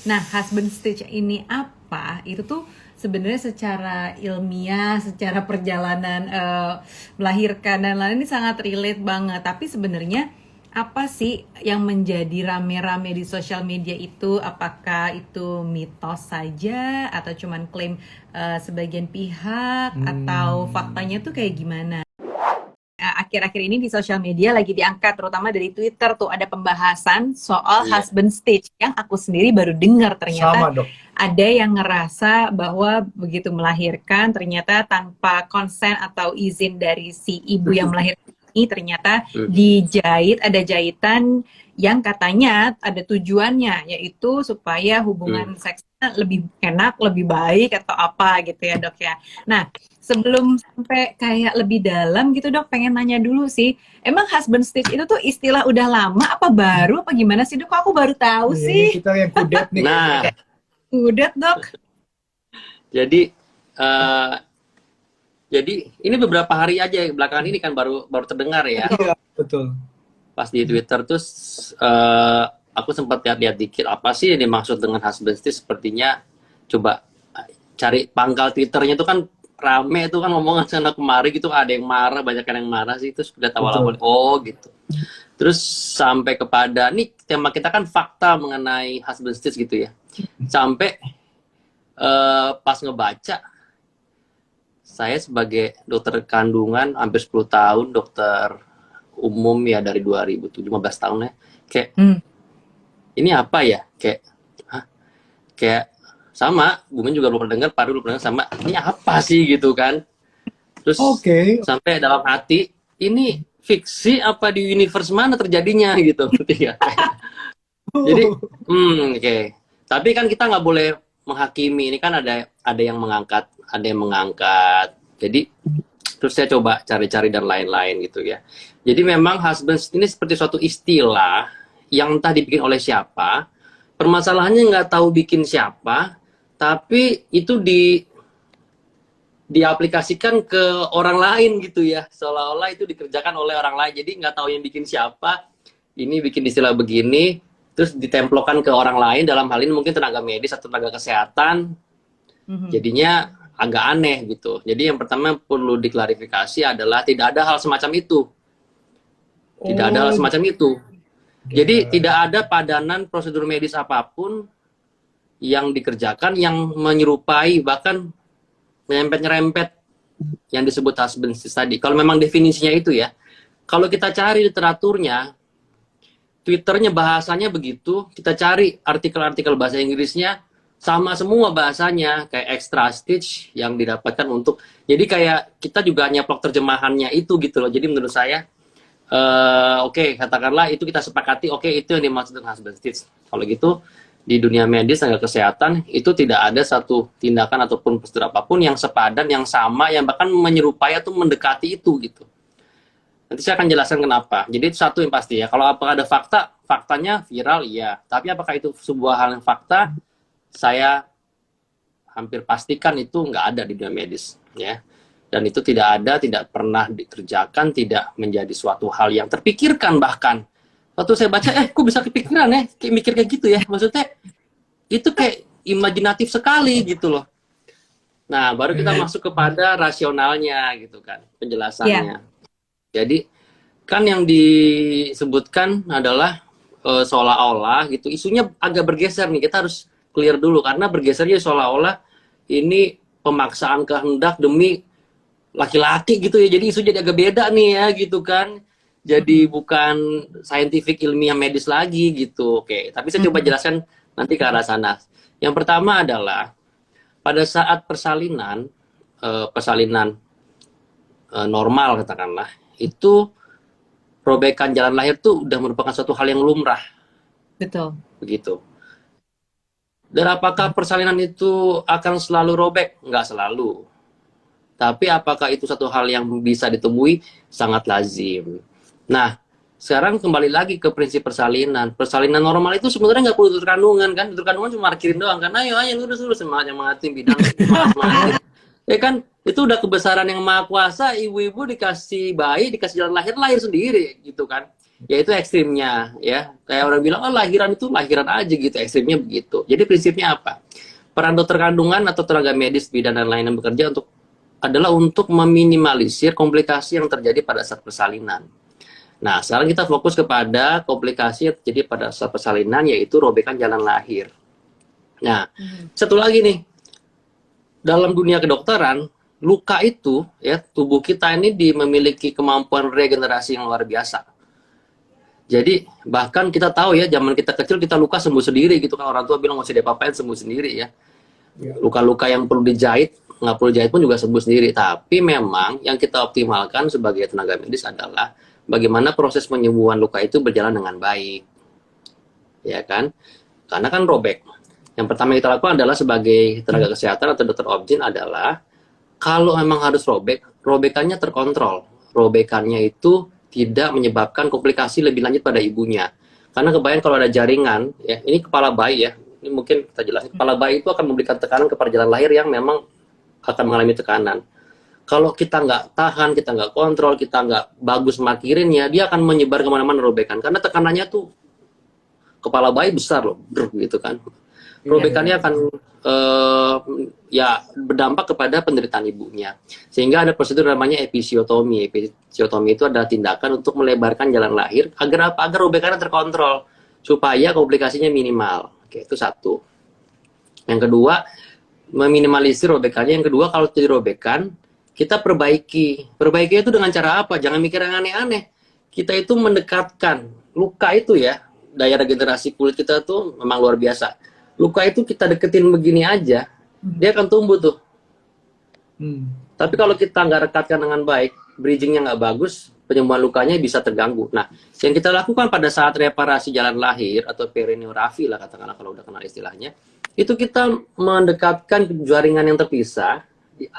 Nah, husband stage ini apa? Itu tuh sebenarnya secara ilmiah, secara perjalanan melahirkan dan lain ini sangat relate banget. Tapi sebenarnya apa sih yang menjadi rame-rame di sosial media itu? Apakah itu mitos saja atau cuman klaim sebagian pihak atau faktanya tuh kayak gimana? Akhir-akhir ini di sosial media lagi diangkat, terutama dari Twitter tuh ada pembahasan soal husband stage yang aku sendiri baru dengar ternyata Sama dok. ada yang ngerasa bahwa begitu melahirkan ternyata tanpa konsen atau izin dari si ibu yang melahirkan ini ternyata dijahit, ada jahitan yang katanya ada tujuannya yaitu supaya hubungan seksnya lebih enak, lebih baik atau apa gitu ya dok ya. Nah, sebelum sampai kayak lebih dalam gitu dok, pengen nanya dulu sih, emang husband stage itu tuh istilah udah lama apa baru apa gimana sih dok? Kok aku baru tahu Ini sih. kita yang kudet nih. Nah, Udah dok. jadi eh, jadi ini beberapa hari aja belakangan ini kan baru terdengar ya. Iya, betul. Pas di Twitter tuh aku sempat lihat-lihat dikit apa sih yang dimaksud dengan husband stage. Sepertinya coba cari pangkal Twitternya itu kan rame itu kan ngomongan sana kemari gitu, ada yang marah, banyak yang marah sih, terus udah tahu awal oh gitu. Terus sampai kepada nih tema kita kan fakta mengenai husband stage gitu ya. Sampai pas ngebaca, saya sebagai dokter kandungan hampir 10 tahun, dokter umum ya dari 2017 15 tahun ya, kayak ini apa ya, kayak sama Bumen juga belum pernah dengar, Paru belum pernah sama, ini apa sih gitu kan. Terus sampai dalam hati, ini fiksi apa di universe mana terjadinya gitu. Jadi oke. Tapi kan kita nggak boleh menghakimi, ini kan ada yang mengangkat, ada yang mengangkat. Jadi terus saya coba cari-cari dan lain-lain gitu ya. Jadi memang husband ini seperti suatu istilah yang entah dibikin oleh siapa. Permasalahannya nggak tahu bikin siapa, tapi itu diaplikasikan ke orang lain gitu ya, seolah-olah itu dikerjakan oleh orang lain. Jadi nggak tahu yang bikin siapa, ini bikin istilah begini, terus ditemplokan ke orang lain, dalam hal ini mungkin tenaga medis atau tenaga kesehatan. Jadinya agak aneh gitu. Jadi yang pertama perlu diklarifikasi adalah tidak ada hal semacam itu. Tidak ada hal semacam itu. Jadi tidak ada padanan prosedur medis apapun yang dikerjakan yang menyerupai, bahkan nyerempet-nyerempet yang disebut husband stage tadi. Kalau memang definisinya itu ya. Kalau kita cari literaturnya, Twitternya bahasanya begitu, kita cari artikel-artikel bahasa Inggrisnya, sama semua bahasanya, kayak extra stitch yang didapatkan untuk, jadi kayak kita juga nyeplok terjemahannya itu gitu loh. Jadi menurut saya, oke, katakanlah itu kita sepakati, oke, itu yang dimaksud dengan husband stitch. Kalau gitu, di dunia medis, tenaga kesehatan, itu tidak ada satu tindakan ataupun prosedur apapun yang sepadan, yang sama, yang bahkan menyerupai atau mendekati itu gitu. Nanti saya akan jelaskan kenapa. Jadi itu satu yang pasti ya. Kalau apakah ada fakta, faktanya viral, iya. Tapi apakah itu sebuah hal yang fakta, saya hampir pastikan itu nggak ada di dunia medis, ya. Dan itu tidak ada, tidak pernah dikerjakan, tidak menjadi suatu hal yang terpikirkan bahkan. Waktu saya baca, kok bisa kepikiran ya, kayak mikir kayak gitu ya. Maksudnya itu kayak imajinatif sekali gitu loh. Nah, baru kita masuk kepada rasionalnya gitu kan, penjelasannya. Jadi kan yang disebutkan adalah seolah-olah gitu, isunya agak bergeser nih, kita harus clear dulu karena bergesernya seolah-olah ini pemaksaan kehendak demi laki-laki gitu ya. Jadi isu jadi agak beda nih ya gitu kan. Jadi bukan scientific ilmiah medis lagi gitu. Oke, tapi saya coba jelaskan nanti ke arah sana. Yang pertama adalah pada saat persalinan normal katakanlah, itu robekan jalan lahir tuh udah merupakan suatu hal yang lumrah. Betul. Begitu. Dan apakah persalinan itu akan selalu robek? Nggak selalu. Tapi apakah itu satu hal yang bisa ditemui? Sangat lazim. Nah, sekarang kembali lagi ke prinsip persalinan. Persalinan normal itu sebenarnya nggak perlu tutur kandungan kan? Tutur kandungan cuma markirin doang kan? Ayo lurus semangatin bidang. Ya kan? Itu udah kebesaran yang maha kuasa. Ibu-ibu dikasih bayi, dikasih jalan lahir sendiri gitu kan? yaitu ekstrimnya ya. Kayak orang bilang, oh lahiran itu lahiran aja gitu, ekstrimnya begitu. Jadi prinsipnya apa? Peran dokter kandungan atau tenaga medis, bidan dan lain yang bekerja adalah untuk meminimalisir komplikasi yang terjadi pada saat persalinan. Nah, sekarang kita fokus kepada komplikasi yang terjadi pada saat persalinan, yaitu robekan jalan lahir. Nah, satu lagi nih, dalam dunia kedokteran, luka itu ya, tubuh kita ini memiliki kemampuan regenerasi yang luar biasa. Jadi bahkan kita tahu ya, zaman kita kecil kita luka sembuh sendiri gitu kan, orang tua bilang nggak usah diapa-apain, sembuh sendiri ya. Luka-luka yang perlu dijahit, nggak perlu jahit pun juga sembuh sendiri. Tapi memang yang kita optimalkan sebagai tenaga medis adalah bagaimana proses penyembuhan luka itu berjalan dengan baik, ya kan? Karena kan robek. Yang pertama kita lakukan adalah sebagai tenaga kesehatan atau dokter objin adalah kalau memang harus robek, robekannya terkontrol. Robekannya itu tidak menyebabkan komplikasi lebih lanjut pada ibunya. Karena kebayang kalau ada jaringan, ya ini kepala bayi ya, ini mungkin kita jelaskan, kepala bayi itu akan memberikan tekanan kepada jalan lahir yang memang akan mengalami tekanan. Kalau kita nggak tahan, kita nggak kontrol, kita nggak bagus markirinnya, dia akan menyebar kemana-mana robekan. Karena tekanannya tuh kepala bayi besar loh, gitu kan. Robekannya akan ya berdampak kepada penderitaan ibunya. Sehingga ada prosedur namanya episiotomi. Episiotomi itu adalah tindakan untuk melebarkan jalan lahir agar apa? Agar robekannya terkontrol supaya komplikasinya minimal. Oke, itu satu. Yang kedua, meminimalisir robekannya. Yang kedua, kalau terjadi robekan, kita perbaiki. Perbaiki itu dengan cara apa? Jangan mikir yang aneh-aneh. Kita itu mendekatkan luka itu ya, daya regenerasi kulit kita tuh memang luar biasa. Luka itu kita deketin begini aja, dia akan tumbuh tuh. Tapi kalau kita nggak rekatkan dengan baik, bridgingnya nggak bagus, penyembuhan lukanya bisa terganggu. Nah, yang kita lakukan pada saat reparasi jalan lahir atau perioneorafi lah katakanlah kalau udah kenal istilahnya, itu kita mendekatkan jaringan yang terpisah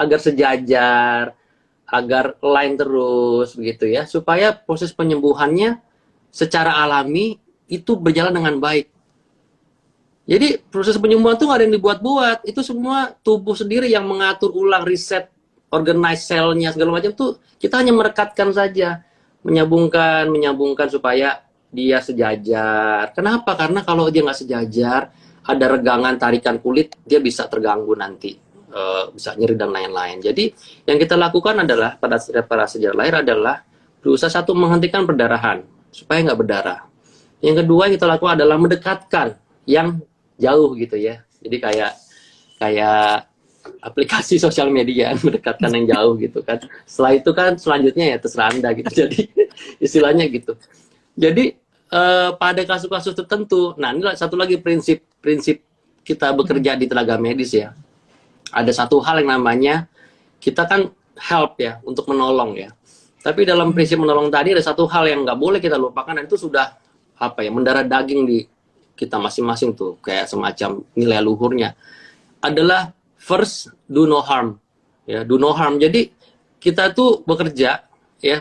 agar sejajar, agar line terus begitu ya, supaya proses penyembuhannya secara alami itu berjalan dengan baik. Jadi proses penyembuhan itu nggak ada yang dibuat-buat, itu semua tubuh sendiri yang mengatur ulang, riset, organize selnya segala macam tuh, kita hanya merekatkan saja, menyambungkan supaya dia sejajar. Kenapa? Karena kalau dia nggak sejajar, ada regangan tarikan kulit, dia bisa terganggu nanti, bisa nyeri dan lain-lain. Jadi yang kita lakukan adalah pada reparasi jalan lahir adalah berusaha satu menghentikan perdarahan supaya nggak berdarah. Yang kedua yang kita lakukan adalah mendekatkan yang jauh gitu ya. Jadi kayak aplikasi sosial media mendekatkan yang jauh gitu kan. Setelah itu kan selanjutnya ya terserah Anda gitu. Jadi istilahnya gitu. Jadi pada kasus-kasus tertentu, nah ini satu lagi prinsip kita bekerja di tenaga medis ya. Ada satu hal yang namanya kita kan help ya, untuk menolong ya. Tapi dalam prinsip menolong tadi ada satu hal yang nggak boleh kita lupakan, dan itu sudah apa ya, mendarah daging di kita masing-masing tuh, kayak semacam nilai luhurnya adalah first do no harm ya, do no harm. Jadi kita tuh bekerja ya,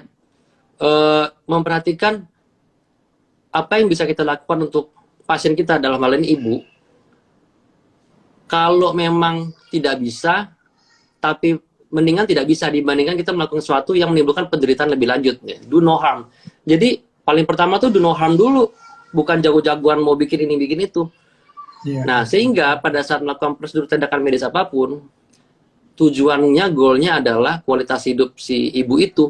memperhatikan apa yang bisa kita lakukan untuk pasien kita, dalam hal ini ibu. Kalau memang tidak bisa, tapi mendingan tidak bisa dibandingkan kita melakukan sesuatu yang menimbulkan penderitaan lebih lanjut ya. Do no harm. Jadi paling pertama tuh do no harm dulu, bukan jago-jagoan mau bikin ini bikin itu. Nah, sehingga pada saat melakukan prosedur tindakan medis apapun, tujuannya, goalnya adalah kualitas hidup si ibu itu.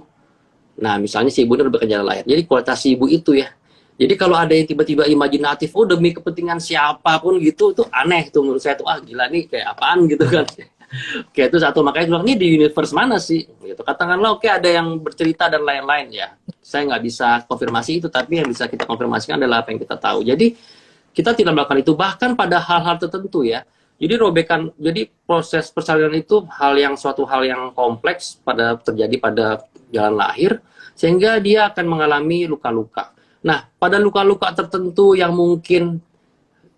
Nah, misalnya si ibu ini udah jalan lahir, jadi kualitas si ibu itu ya. Jadi kalau ada yang tiba-tiba imajinatif, oh demi kepentingan siapapun gitu, itu aneh tuh menurut saya tuh, gila nih kayak apaan gitu kan. Oke, itu satu. Makanya bilang, ini di universe mana sih? Gitu. Katakanlah, oke ada yang bercerita dan lain-lain ya. Saya nggak bisa konfirmasi itu, tapi yang bisa kita konfirmasikan adalah apa yang kita tahu. Jadi kita tidak melakukan itu, bahkan pada hal-hal tertentu ya. Jadi robekan, jadi proses persalinan itu suatu hal yang kompleks terjadi pada jalan lahir, sehingga dia akan mengalami luka-luka. Nah, pada luka-luka tertentu yang mungkin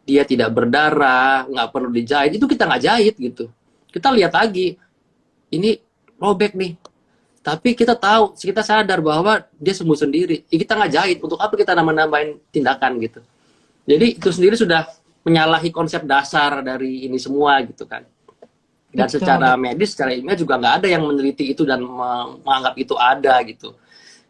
dia tidak berdarah, nggak perlu dijahit, itu kita nggak jahit gitu. Kita lihat lagi, ini robek nih. Tapi kita tahu, kita sadar bahwa dia sembuh sendiri. Kita nggak jahit, untuk apa kita nambah-nambahin tindakan gitu. Jadi itu sendiri sudah menyalahi konsep dasar dari ini semua gitu kan. Dan secara medis, secara ilmiah juga nggak ada yang meneliti itu dan menganggap itu ada gitu.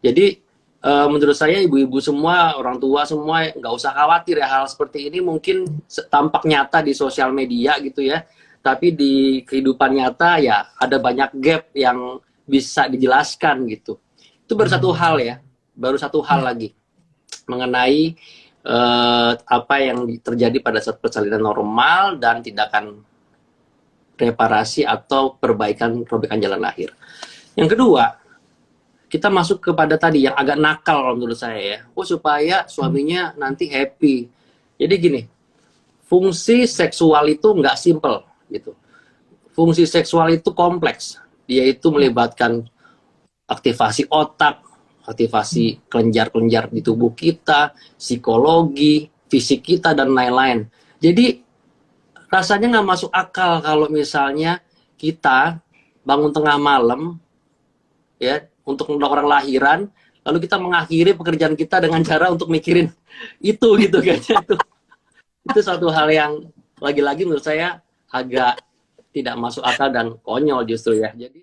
Jadi menurut saya ibu-ibu semua, orang tua semua nggak usah khawatir ya, hal seperti ini mungkin tampak nyata di sosial media gitu ya, tapi di kehidupan nyata ya ada banyak gap yang bisa dijelaskan gitu. Itu baru satu hal ya, baru satu hal lagi mengenai apa yang terjadi pada saat persalinan normal dan tindakan reparasi atau perbaikan jalan lahir. Yang kedua, kita masuk kepada tadi yang agak nakal kalau menurut saya ya. Oh, supaya suaminya nanti happy. Jadi gini, fungsi seksual itu nggak simple gitu. Fungsi seksual itu kompleks. Dia itu melibatkan aktivasi otak, aktivasi kelenjar-kelenjar di tubuh kita, psikologi, fisik kita, dan lain-lain. Jadi rasanya nggak masuk akal kalau misalnya kita bangun tengah malam ya untuk orang lahiran, lalu kita mengakhiri pekerjaan kita dengan cara untuk mikirin itu gitu kayaknya itu satu hal yang lagi-lagi menurut saya agak tidak masuk akal dan konyol justru ya. Jadi